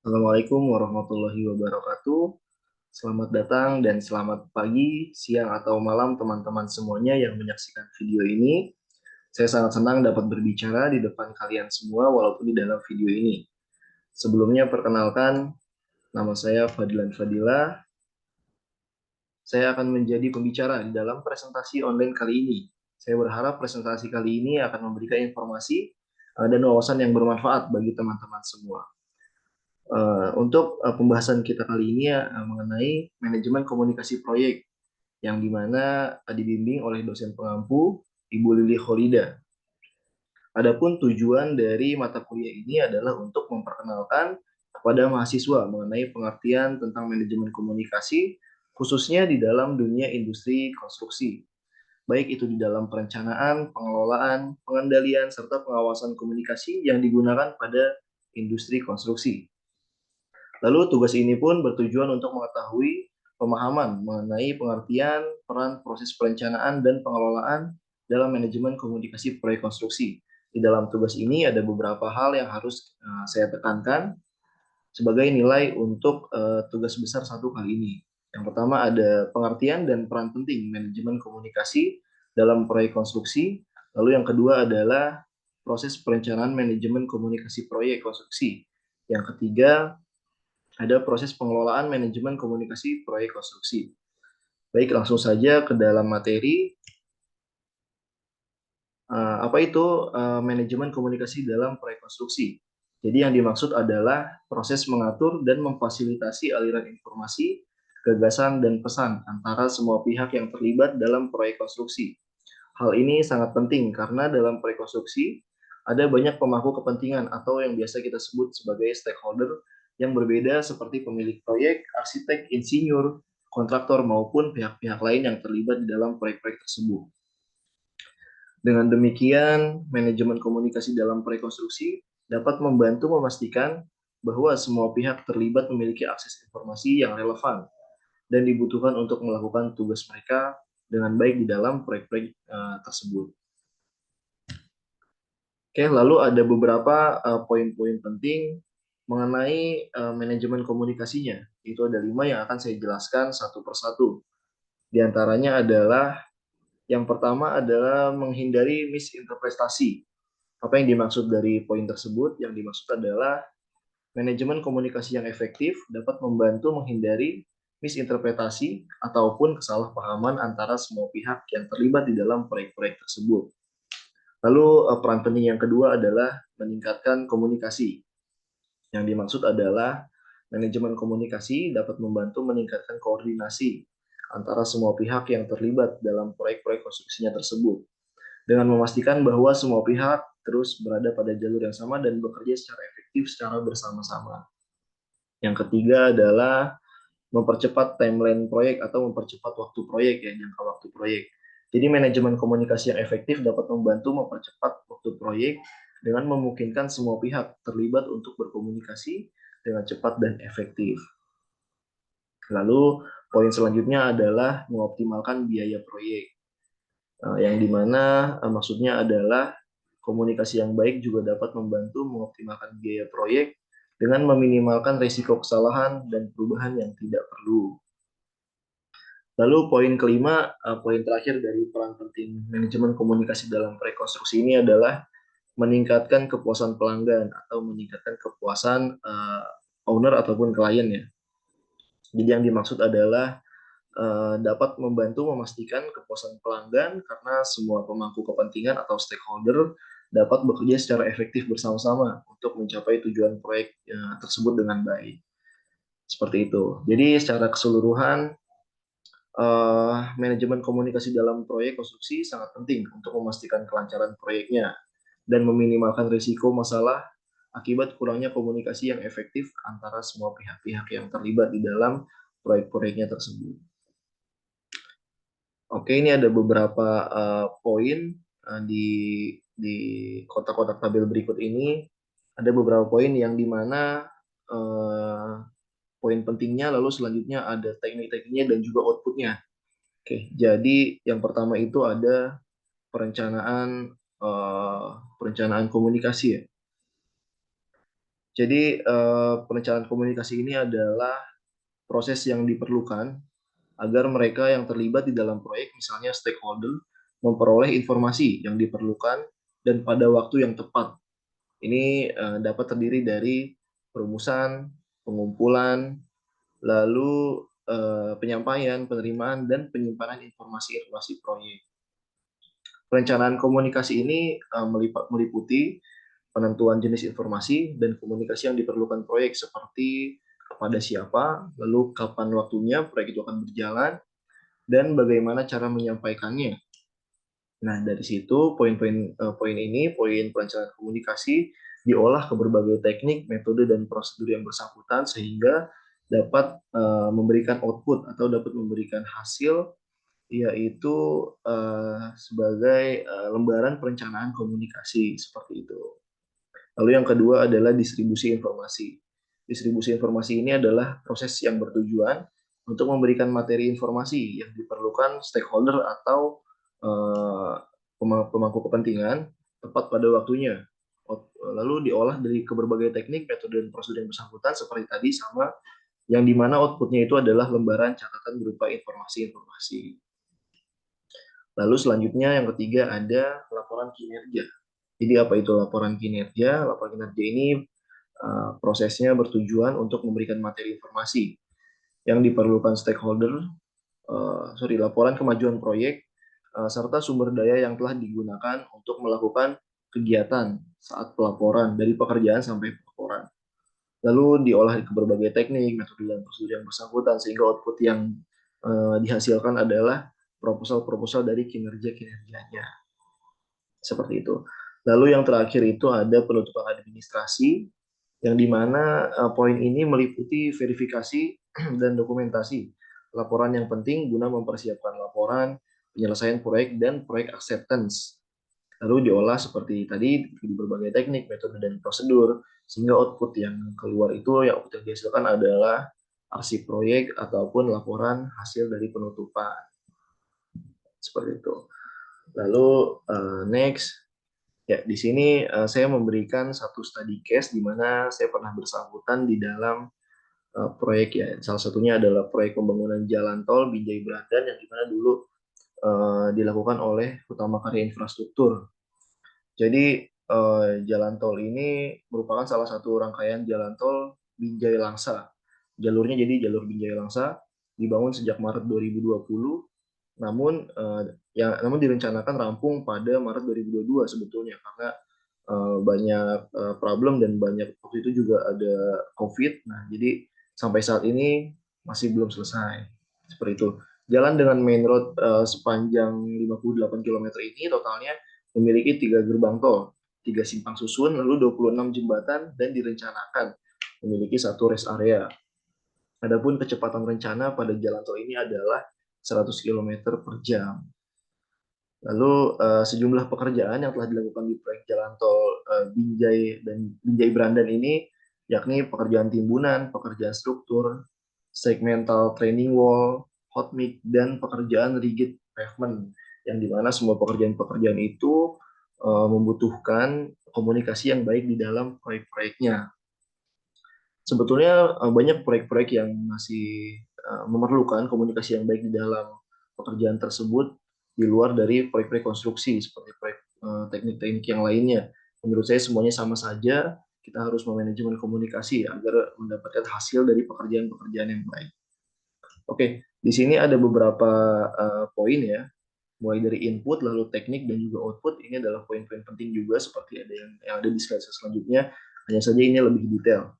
Assalamualaikum warahmatullahi wabarakatuh. Selamat datang dan selamat pagi, siang, atau malam teman-teman semuanya yang menyaksikan video ini. Saya sangat senang dapat berbicara di depan kalian semua walaupun di dalam video ini. Sebelumnya perkenalkan, nama saya Fadilan Fadila. Saya akan menjadi pembicara di dalam presentasi online kali ini. Saya berharap presentasi kali ini akan memberikan informasi dan wawasan yang bermanfaat bagi teman-teman semua. Untuk pembahasan kita kali ini mengenai manajemen komunikasi proyek yang dimana dibimbing oleh dosen pengampu Ibu Lili Kholida. Adapun tujuan dari mata kuliah ini adalah untuk memperkenalkan kepada mahasiswa mengenai pengertian tentang manajemen komunikasi, khususnya di dalam dunia industri konstruksi, baik itu di dalam perencanaan, pengelolaan, pengendalian, serta pengawasan komunikasi yang digunakan pada industri konstruksi. Lalu tugas ini pun bertujuan untuk mengetahui pemahaman mengenai pengertian, peran, proses perencanaan, dan pengelolaan dalam manajemen komunikasi proyek konstruksi. Di dalam tugas ini ada beberapa hal yang harus saya tekankan sebagai nilai untuk tugas besar satu kali ini. Yang pertama ada pengertian dan peran penting manajemen komunikasi dalam proyek konstruksi. Lalu yang kedua adalah proses perencanaan manajemen komunikasi proyek konstruksi. Yang ketiga ada proses pengelolaan manajemen komunikasi proyek konstruksi. Baik, langsung saja ke dalam materi. Apa itu manajemen komunikasi dalam proyek konstruksi? Jadi yang dimaksud adalah proses mengatur dan memfasilitasi aliran informasi, gagasan, dan pesan antara semua pihak yang terlibat dalam proyek konstruksi. Hal ini sangat penting karena dalam proyek konstruksi ada banyak pemangku kepentingan atau yang biasa kita sebut sebagai stakeholder yang berbeda seperti pemilik proyek, arsitek, insinyur, kontraktor maupun pihak-pihak lain yang terlibat di dalam proyek-proyek tersebut. Dengan demikian, manajemen komunikasi dalam proyek konstruksi dapat membantu memastikan bahwa semua pihak terlibat memiliki akses informasi yang relevan dan dibutuhkan untuk melakukan tugas mereka dengan baik di dalam proyek-proyek tersebut. Oke, lalu ada beberapa poin-poin penting mengenai manajemen komunikasinya. Itu ada 5 yang akan saya jelaskan satu persatu. Di antaranya adalah yang pertama adalah menghindari misinterpretasi. Apa yang dimaksud dari poin tersebut? Yang dimaksud adalah manajemen komunikasi yang efektif dapat membantu menghindari misinterpretasi ataupun kesalahpahaman antara semua pihak yang terlibat di dalam proyek-proyek tersebut. Lalu peran penting yang kedua adalah meningkatkan komunikasi. Yang dimaksud adalah manajemen komunikasi dapat membantu meningkatkan koordinasi antara semua pihak yang terlibat dalam proyek-proyek konstruksinya tersebut dengan memastikan bahwa semua pihak terus berada pada jalur yang sama dan bekerja secara efektif secara bersama-sama. Yang ketiga adalah mempercepat timeline proyek atau mempercepat waktu proyek ya, jangka waktu proyek. Jadi manajemen komunikasi yang efektif dapat membantu mempercepat waktu proyek dengan memungkinkan semua pihak terlibat untuk berkomunikasi dengan cepat dan efektif. Lalu poin selanjutnya adalah mengoptimalkan biaya proyek. Yang dimana maksudnya adalah komunikasi yang baik juga dapat membantu mengoptimalkan biaya proyek dengan meminimalkan risiko kesalahan dan perubahan yang tidak perlu. Lalu poin kelima, poin terakhir dari peran penting manajemen komunikasi dalam rekonstruksi ini adalah meningkatkan kepuasan pelanggan atau meningkatkan kepuasan owner ataupun klien ya. Jadi yang dimaksud adalah dapat membantu memastikan kepuasan pelanggan karena semua pemangku kepentingan atau stakeholder dapat bekerja secara efektif bersama-sama untuk mencapai tujuan proyek tersebut dengan baik. Seperti itu. Jadi secara keseluruhan manajemen komunikasi dalam proyek konstruksi sangat penting untuk memastikan kelancaran proyeknya dan meminimalkan risiko masalah akibat kurangnya komunikasi yang efektif antara semua pihak-pihak yang terlibat di dalam proyek-proyeknya tersebut. Oke, ini ada beberapa poin di kotak-kotak tabel berikut ini. Ada beberapa poin yang dimana poin pentingnya, lalu selanjutnya ada teknik-tekniknya dan juga outputnya. Oke, jadi yang pertama itu ada perencanaan perencanaan komunikasi ya. Jadi perencanaan komunikasi ini adalah proses yang diperlukan agar mereka yang terlibat di dalam proyek, misalnya stakeholder, memperoleh informasi yang diperlukan dan pada waktu yang tepat. Ini dapat terdiri dari perumusan, pengumpulan, lalu penyampaian, penerimaan, dan penyimpanan informasi-informasi proyek. Perencanaan komunikasi ini meliputi penentuan jenis informasi dan komunikasi yang diperlukan proyek seperti kepada siapa, lalu kapan waktunya proyek itu akan berjalan, dan bagaimana cara menyampaikannya. Nah, dari situ poin perencanaan komunikasi diolah ke berbagai teknik, metode, dan prosedur yang bersangkutan sehingga dapat memberikan output atau dapat memberikan hasil, yaitu sebagai lembaran perencanaan komunikasi seperti itu. Lalu yang kedua adalah distribusi informasi. Distribusi informasi ini adalah proses yang bertujuan untuk memberikan materi informasi yang diperlukan stakeholder atau eh, pemangku kepentingan tepat pada waktunya. Lalu diolah dari ke berbagai teknik, metode, dan prosedur yang bersangkutan seperti tadi, sama yang dimana outputnya itu adalah lembaran catatan berupa informasi-informasi. Lalu selanjutnya yang ketiga ada laporan kinerja. Jadi apa itu laporan kinerja? Laporan kinerja ini prosesnya bertujuan untuk memberikan materi informasi yang diperlukan stakeholder, laporan kemajuan proyek, serta sumber daya yang telah digunakan untuk melakukan kegiatan saat pelaporan, dari pekerjaan sampai pelaporan. Lalu diolah ke berbagai teknik, metode, dan prosedur yang bersangkutan, sehingga output yang dihasilkan adalah proposal-proposal dari kinerja-kinerjanya. Seperti itu. Lalu yang terakhir itu ada penutupan administrasi, yang dimana poin ini meliputi verifikasi dan dokumentasi laporan yang penting guna mempersiapkan laporan, penyelesaian proyek, dan proyek acceptance. Lalu diolah seperti tadi di berbagai teknik, metode, dan prosedur, sehingga output yang keluar itu, yang output yang dihasilkan adalah arsip proyek ataupun laporan hasil dari penutupan. Seperti itu. Lalu next, ya, di sini saya memberikan satu study case di mana saya pernah bersangkutan di dalam proyek, ya. Salah satunya adalah proyek pembangunan jalan tol Binjai Brandan yang dimana dulu dilakukan oleh Utama Karya Infrastruktur. Jadi jalan tol ini merupakan salah satu rangkaian jalan tol Binjai Langsa. Jalurnya jadi jalur Binjai Langsa, dibangun sejak Maret 2020, namun namun direncanakan rampung pada Maret 2022 sebetulnya, karena banyak problem dan banyak waktu itu juga ada COVID. Nah, jadi sampai saat ini masih belum selesai. Seperti itu. Jalan dengan main road sepanjang 58 km ini totalnya memiliki 3 gerbang tol, 3 simpang susun, lalu 26 jembatan, dan direncanakan memiliki 1 rest area. Adapun kecepatan rencana pada jalan tol ini adalah 100 km per jam. Lalu sejumlah pekerjaan yang telah dilakukan di proyek jalan tol Binjai dan Binjai Brandan ini, yakni pekerjaan timbunan, pekerjaan struktur, segmental training wall, hot mix, dan pekerjaan rigid pavement, yang dimana semua pekerjaan-pekerjaan itu membutuhkan komunikasi yang baik di dalam proyek-proyeknya. Sebetulnya banyak proyek-proyek yang masih memerlukan komunikasi yang baik di dalam pekerjaan tersebut, di luar dari proyek-proyek konstruksi seperti proyek teknik-teknik yang lainnya. Menurut saya semuanya sama saja, kita harus memanajemen komunikasi agar mendapatkan hasil dari pekerjaan-pekerjaan yang baik. Oke, di sini ada beberapa poin, ya, mulai dari input, lalu teknik, dan juga output. Ini adalah poin-poin penting juga, seperti ada yang ada di slide selanjutnya. Hanya saja ini lebih detail.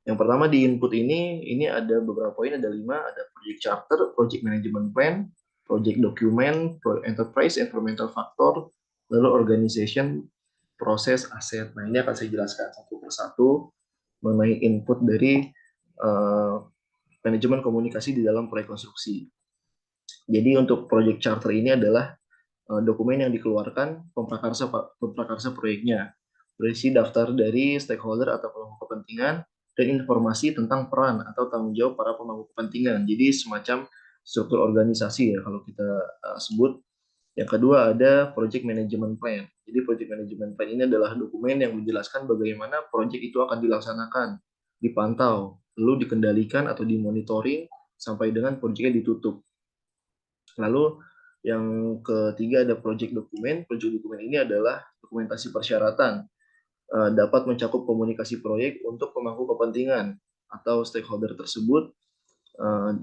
Yang pertama di input ini ada beberapa poin, ada 5, ada project charter, project management plan, project document, enterprise, environmental factor, lalu organization, proses, aset. Nah, ini akan saya jelaskan satu persatu mengenai input dari manajemen komunikasi di dalam proyek konstruksi. Jadi untuk project charter ini adalah dokumen yang dikeluarkan pemprakarsa proyeknya, berisi daftar dari stakeholder atau pemangku kepentingan dan informasi tentang peran atau tanggung jawab para pemangku kepentingan. Jadi semacam struktur organisasi, ya, kalau kita sebut. Yang kedua ada Project Management Plan. Jadi Project Management Plan ini adalah dokumen yang menjelaskan bagaimana proyek itu akan dilaksanakan, dipantau, lalu dikendalikan atau dimonitoring sampai dengan proyeknya ditutup. Lalu yang ketiga ada Project Dokumen. Project Dokumen ini adalah dokumentasi persyaratan, dapat mencakup komunikasi proyek untuk pemangku kepentingan atau stakeholder tersebut,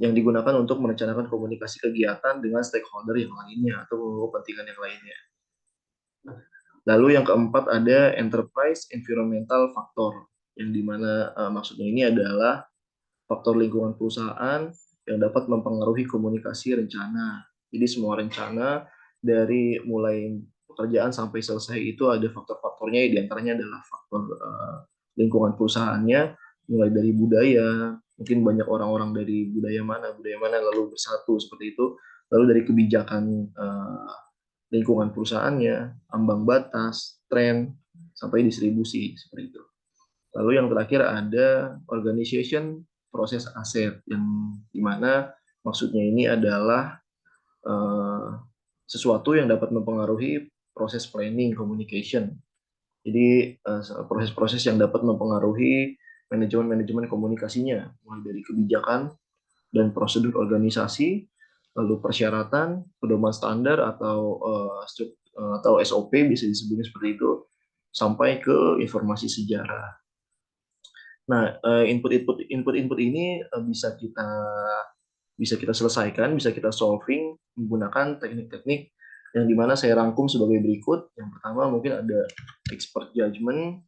yang digunakan untuk merencanakan komunikasi kegiatan dengan stakeholder yang lainnya atau kepentingan yang lainnya. Lalu yang keempat ada enterprise environmental factor, yang dimana maksudnya ini adalah faktor lingkungan perusahaan yang dapat mempengaruhi komunikasi rencana. Jadi semua rencana dari mulai pekerjaan sampai selesai itu ada faktor-faktornya, diantaranya adalah faktor lingkungan perusahaannya, mulai dari budaya, mungkin banyak orang-orang dari budaya mana lalu bersatu seperti itu, lalu dari kebijakan lingkungan perusahaannya, ambang batas, tren, sampai distribusi seperti itu. Lalu yang terakhir ada organization proses aset, yang dimana maksudnya ini adalah sesuatu yang dapat mempengaruhi proses planning communication. Jadi proses-proses yang dapat mempengaruhi manajemen komunikasinya, mulai dari kebijakan dan prosedur organisasi, lalu persyaratan, pedoman standar atau SOP bisa disebutnya seperti itu, sampai ke informasi sejarah. Nah, input-input ini bisa kita selesaikan, bisa kita solving menggunakan teknik-teknik yang dimana saya rangkum sebagai berikut. Yang pertama mungkin ada expert judgment.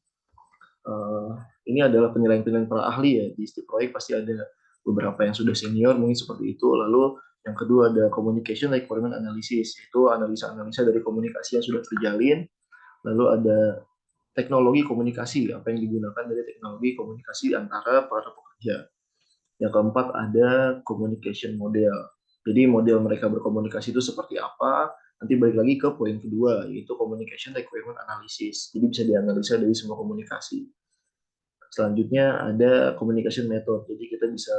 Uh, ini adalah penilaian-penilaian para ahli ya. Di setiap proyek pasti ada beberapa yang sudah senior mungkin seperti itu. Lalu yang kedua ada communication requirement analysis, itu analisa-analisa dari komunikasi yang sudah terjalin. Lalu ada teknologi komunikasi, apa yang digunakan dari teknologi komunikasi antara para pekerja. Yang keempat ada communication model. Jadi model mereka berkomunikasi itu seperti apa, nanti balik lagi ke poin kedua, yaitu communication requirement analysis. Jadi bisa dianalisa dari semua komunikasi. Selanjutnya ada communication method. Jadi kita bisa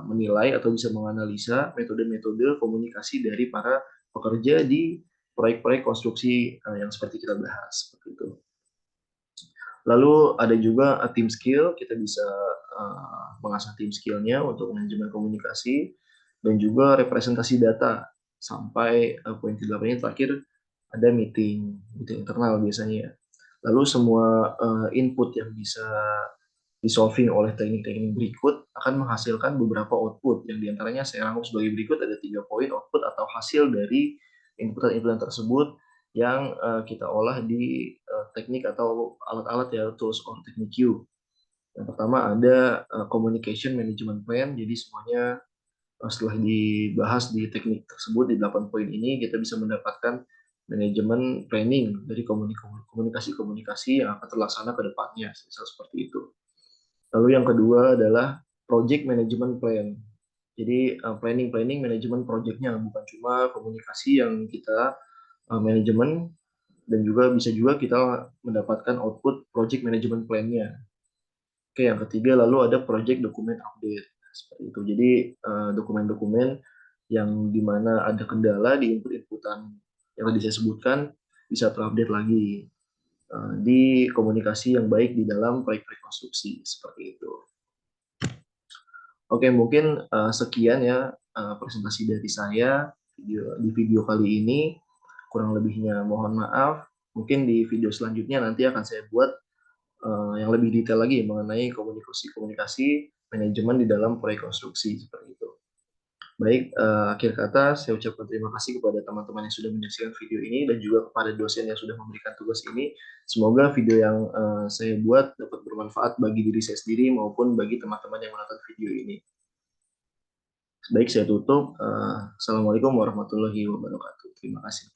menilai atau bisa menganalisa metode-metode komunikasi dari para pekerja di proyek-proyek konstruksi yang seperti kita bahas. Seperti itu. Lalu ada juga team skill, kita bisa mengasah team skillnya untuk manajemen komunikasi dan juga representasi data. Sampai poin ke-8 ini terakhir ada meeting internal biasanya. Lalu semua input yang bisa disolving oleh teknik-teknik berikut akan menghasilkan beberapa output, yang diantaranya saya rangkum sebagai berikut. Ada 3 poin output atau hasil dari inputan-inputan tersebut yang kita olah di teknik atau alat-alat ya, tools or technique Q. Yang pertama ada communication management plan. Jadi semuanya setelah dibahas di teknik tersebut di 8 poin ini, kita bisa mendapatkan manajemen planning dari komunikasi-komunikasi yang akan terlaksana ke depannya, seperti itu. Lalu yang kedua adalah project management plan. Jadi planning manajemen projectnya, bukan cuma komunikasi yang kita manajemen, dan juga bisa juga kita mendapatkan output project management plan-nya. Oke, yang ketiga lalu ada project document update. Seperti itu. Jadi dokumen-dokumen yang dimana ada kendala di input-inputan yang tadi saya sebutkan bisa terupdate lagi di komunikasi yang baik di dalam proyek-proyek konstruksi. Seperti itu. Oke, mungkin sekian ya presentasi dari saya di video kali ini. Kurang lebihnya mohon maaf. Mungkin di video selanjutnya nanti akan saya buat yang lebih detail lagi mengenai komunikasi manajemen di dalam proyek konstruksi seperti itu. Baik, akhir kata saya ucapkan terima kasih kepada teman-teman yang sudah menyaksikan video ini dan juga kepada dosen yang sudah memberikan tugas ini. Semoga video yang saya buat dapat bermanfaat bagi diri saya sendiri maupun bagi teman-teman yang menonton video ini. Baik, saya tutup. Assalamualaikum warahmatullahi wabarakatuh. Terima kasih.